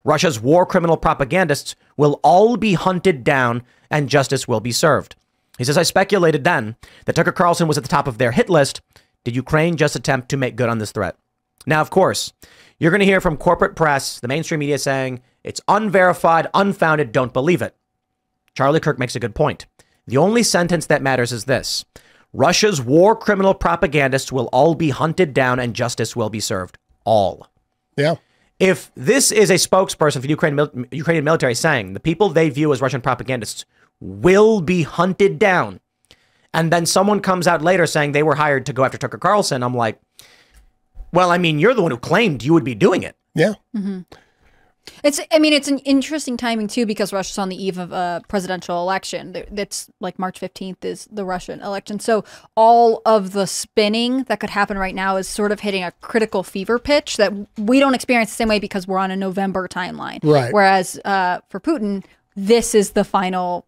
Russia's war criminal propagandists will all be hunted down and justice will be served. He says, I speculated then that Tucker Carlson was at the top of their hit list. Did Ukraine just attempt to make good on this threat? Now, of course, you're going to hear from corporate press, the mainstream media saying it's unverified, unfounded, don't believe it. Charlie Kirk makes a good point. The only sentence that matters is this. Russia's war criminal propagandists will all be hunted down and justice will be served. All. Yeah. If this is a spokesperson for the Ukrainian military saying the people they view as Russian propagandists will be hunted down, and then someone comes out later saying they were hired to go after Tucker Carlson, I'm like, well, I mean, you're the one who claimed you would be doing it. Yeah. Mm-hmm. It's an interesting timing, too, because Russia's on the eve of a presidential election. That's like March 15th is the Russian election. So all of the spinning that could happen right now is sort of hitting a critical fever pitch that we don't experience the same way because we're on a November timeline. Right. Whereas for Putin, this is the final,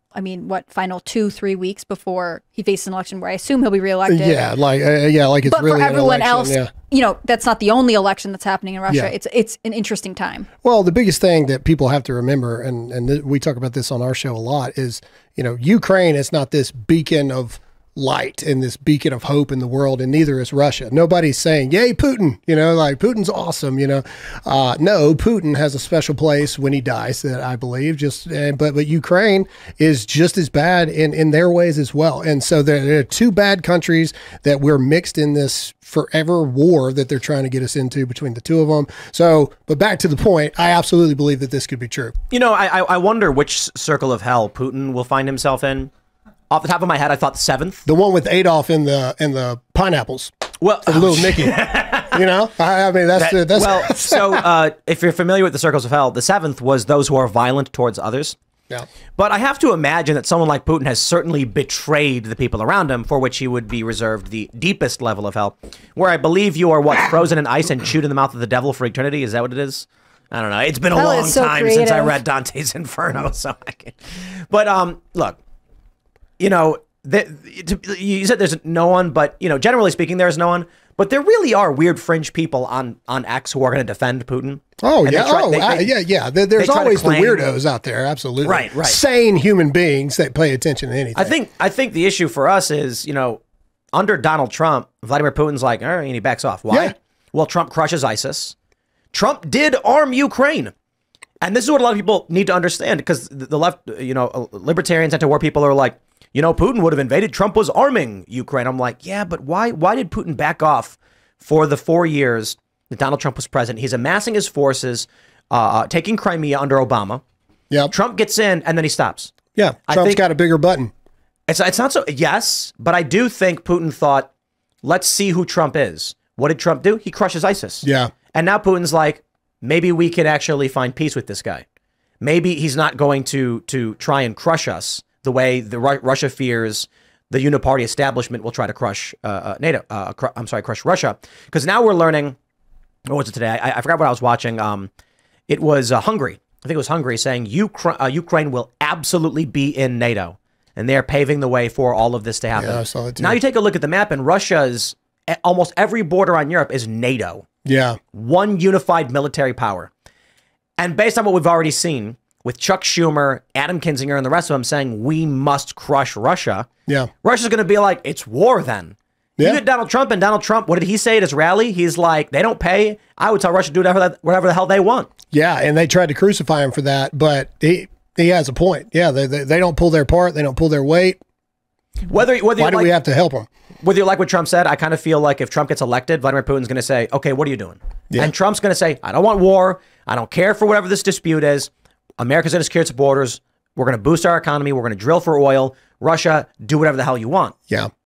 final 2-3 weeks before he faces an election where I assume he'll be reelected. Yeah, like it's but really for everyone an election, else, that's not the only election that's happening in Russia. Yeah. It's an interesting time. Well, the biggest thing that people have to remember, and we talk about this on our show a lot, is, Ukraine is not this beacon of light and this beacon of hope in the world, and neither is Russia. Nobody's saying, yay, Putin, like Putin's awesome, no, Putin has a special place when he dies, that I believe, but Ukraine is just as bad in their ways as well. And so there are two bad countries that we're mixed in this forever war that they're trying to get us into between the two of them. So, but back to the point, I absolutely believe that this could be true. I wonder which circle of hell Putin will find himself in. Off the top of my head, I thought the 7th. The one with Adolf in the pineapples. Well, for little Nicky. I mean, that's so if you're familiar with the circles of hell, the 7th was those who are violent towards others. Yeah. But I have to imagine that someone like Putin has certainly betrayed the people around him, for which he would be reserved the deepest level of hell, where I believe you are frozen in ice and chewed in the mouth of the devil for eternity. Is that what it is? I don't know. It's been a long time since I read Dante's Inferno, so I can. But look. You said there's no one, but, generally speaking, there's no one. But there really are weird fringe people on X who are going to defend Putin. Oh, yeah. Yeah. There's always the weirdos out there. Absolutely. Right. Sane human beings that pay attention to anything. I think the issue for us is, under Donald Trump, Vladimir Putin's like, all right, and he backs off. Why? Yeah. Well, Trump crushes ISIS. Trump did arm Ukraine. And this is what a lot of people need to understand, because the left, libertarians, anti-war people are like, Putin would have invaded. Trump was arming Ukraine. I'm like, yeah, but why did Putin back off for the 4 years that Donald Trump was president? He's amassing his forces, taking Crimea under Obama. Yeah. Trump gets in and then he stops. Yeah. Trump's got a bigger button. It's not so. Yes, but I do think Putin thought, let's see who Trump is. What did Trump do? He crushes ISIS. Yeah. And now Putin's like, maybe we can actually find peace with this guy. Maybe he's not going to try and crush us the way Russia fears the uniparty establishment will try to crush NATO. Crush Russia. Because now we're learning. What was it today? I forgot what I was watching. It was Hungary. I think it was Hungary saying Ukraine will absolutely be in NATO, and they're paving the way for all of this to happen. Yeah, I saw that too. Now you take a look at the map, and Russia's almost every border on Europe is NATO. Yeah, one unified military power. And based on what we've already seen, with Chuck Schumer, Adam Kinzinger, and the rest of them saying we must crush Russia. Yeah. Russia's going to be like, it's war then. Yeah. You get Donald Trump, and Donald Trump, what did he say at his rally? He's like, they don't pay. I would tell Russia to do whatever the hell they want. Yeah, and they tried to crucify him for that, but he has a point. Yeah, they don't pull their part. They don't pull their weight. Why do we have to help them? Whether you like what Trump said, I kind of feel like if Trump gets elected, Vladimir Putin's going to say, okay, what are you doing? Yeah. And Trump's going to say, I don't want war. I don't care for whatever this dispute is. America's going to secure its borders. We're going to boost our economy. We're going to drill for oil. Russia, do whatever the hell you want. Yeah.